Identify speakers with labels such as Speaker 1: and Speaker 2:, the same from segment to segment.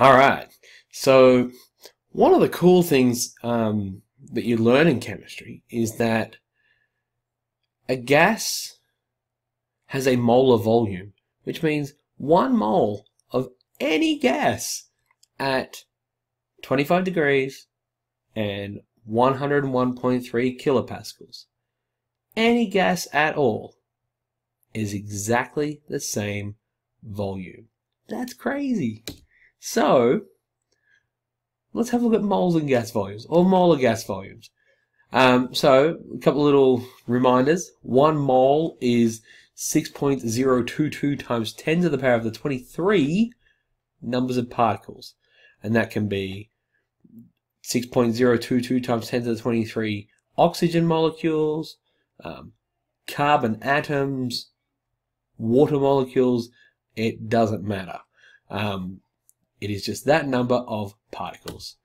Speaker 1: All right. So one of the cool things that you learn in chemistry is that a gas has a molar volume, which means 1 mole of any gas at 25 degrees and 101.3 kilopascals. Any gas at all is exactly the same volume. That's crazy. So let's have a look at moles and gas volumes, or molar gas volumes. So a couple of little reminders. 1 mole is 6.022 times 10 to the power of the 23 numbers of particles. And that can be 6.022 times 10 to the 23 oxygen molecules, carbon atoms, water molecules. It doesn't matter. It is just that number of particles.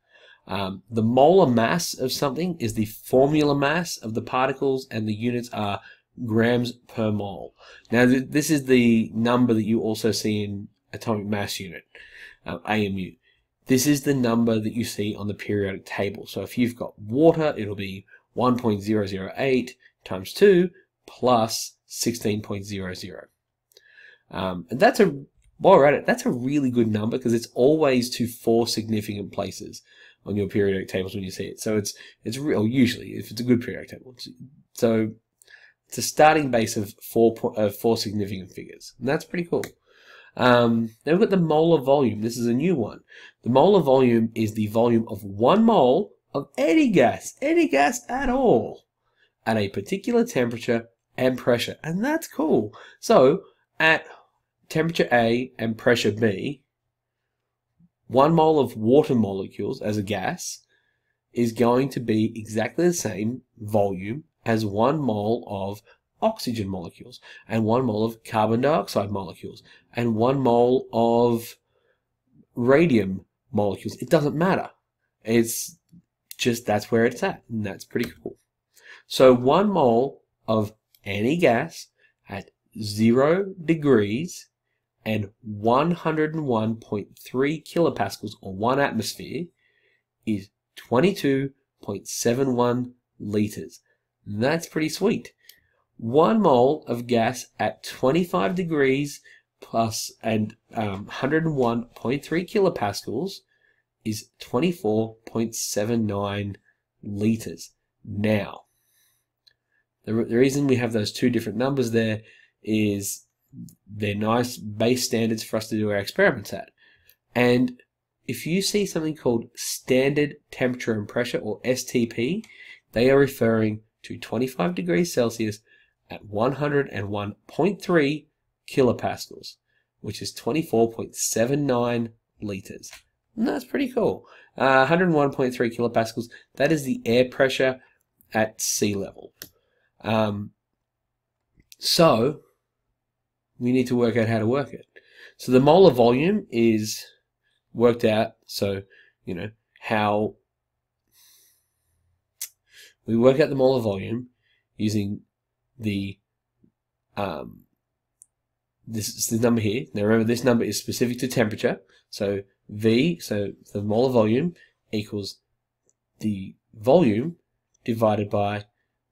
Speaker 1: The molar mass of something is the formula mass of the particles, and the units are grams per mole. Now, this is the number that you also see in atomic mass unit, AMU. This is the number that you see on the periodic table. So if you've got water, it'll be 1.008 times 2 plus 16.00. And while we're at it, that's a really good number because it's always to 4 significant places on your periodic tables when you see it. So it's real usually if it's a good periodic table. So it's a starting base of 4 significant figures, and that's pretty cool. Then we've got the molar volume. This is a new one. The molar volume is the volume of 1 mole of any gas at all, at a particular temperature and pressure, and that's cool. So at temperature A and pressure B, 1 mole of water molecules as a gas is going to be exactly the same volume as 1 mole of oxygen molecules, and 1 mole of carbon dioxide molecules, and 1 mole of radium molecules. It doesn't matter. It's just that's where it's at, and that's pretty cool. So 1 mole of any gas at 0 degrees and 101.3 kilopascals, or 1 atmosphere, is 22.71 liters. And that's pretty sweet. 1 mole of gas at 25 degrees plus and 101.3 kilopascals is 24.79 liters. Now, the reason we have those two different numbers there is they're nice base standards for us to do our experiments at. And if you see something called standard temperature and pressure, or STP, they are referring to 25 degrees Celsius at 101.3 kilopascals, which is 24.79 liters. And that's pretty cool. 101.3 kilopascals, that is the air pressure at sea level. So we need to work out how to work it. So the molar volume is worked out. So, you know, how we work out the molar volume using the this is the number here. Now remember, this number is specific to temperature. So V, so the molar volume equals the volume divided by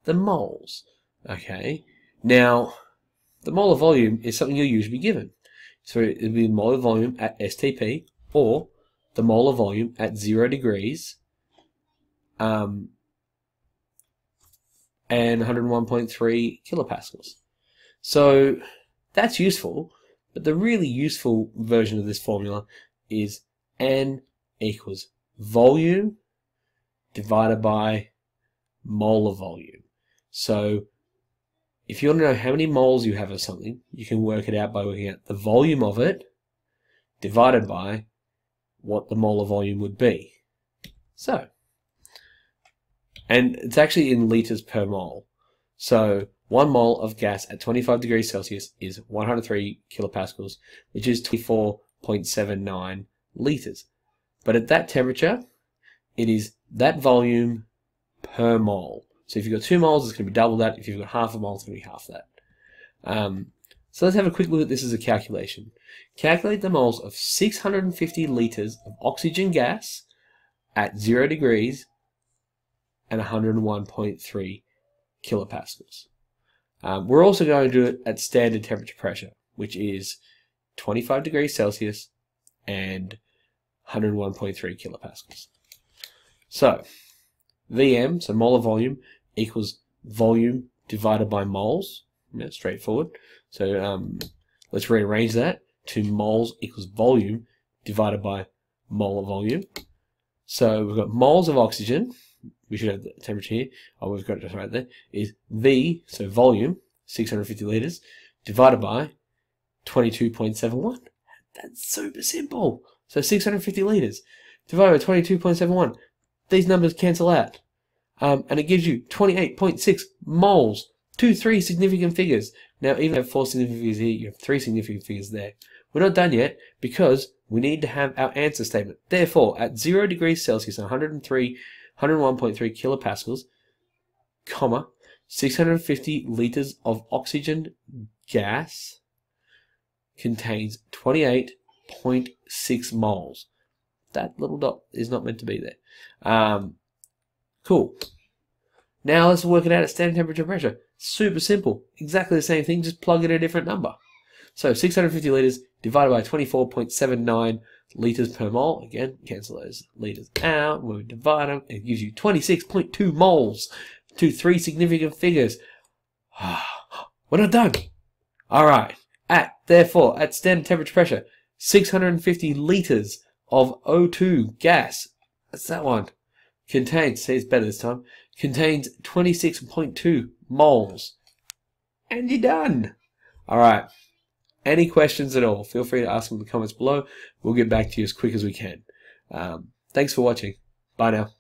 Speaker 1: the moles. Okay. Now, the molar volume is something you'll usually be given. So it would be the molar volume at STP, or the molar volume at 0 degrees and 101.3 kilopascals. So that's useful, but the really useful version of this formula is N equals volume divided by molar volume. So if you want to know how many moles you have of something, you can work it out by working out the volume of it divided by what the molar volume would be. So, and it's actually in liters per mole. So 1 mole of gas at 25 degrees Celsius is 103 kilopascals, which is 24.79 liters. But at that temperature, it is that volume per mole. So if you've got 2 moles, it's going to be double that. If you've got half a mole, it's going to be half that. So let's have a quick look at this as a calculation. Calculate the moles of 650 litres of oxygen gas at 0 degrees and 101.3 kilopascals. We're also going to do it at standard temperature pressure, which is 25 degrees Celsius and 101.3 kilopascals. So, VM, so molar volume, equals volume divided by moles. Yeah, straightforward. So let's rearrange that to moles equals volume divided by molar volume. So we've got moles of oxygen. We should have the temperature here. Oh, we've got it just right there. Is V, so volume, 650 litres, divided by 22.71. That's super simple. So 650 litres divided by 22.71. These numbers cancel out. And it gives you 28.6 moles. 3 significant figures. Now, even if you have 4 significant figures here, you have 3 significant figures there. We're not done yet because we need to have our answer statement. Therefore, at 0 degrees Celsius, 101.3 kilopascals, comma, 650 litres of oxygen gas contains 28.6 moles. That little dot is not meant to be there. Cool. Now let's work it out at standard temperature pressure. Super simple. Exactly the same thing, just plug in a different number. So 650 litres divided by 24.79 litres per mole. Again, cancel those litres out. When we divide them, it gives you 26.2 moles. 3 significant figures. We're not done. Alright. Therefore, at standard temperature pressure, 650 litres of O2 gas. That's that one. Contains, see it's better this time, contains 26.2 moles. And you're done. Alright. Any questions at all, feel free to ask them in the comments below. We'll get back to you as quick as we can. Thanks for watching. Bye now.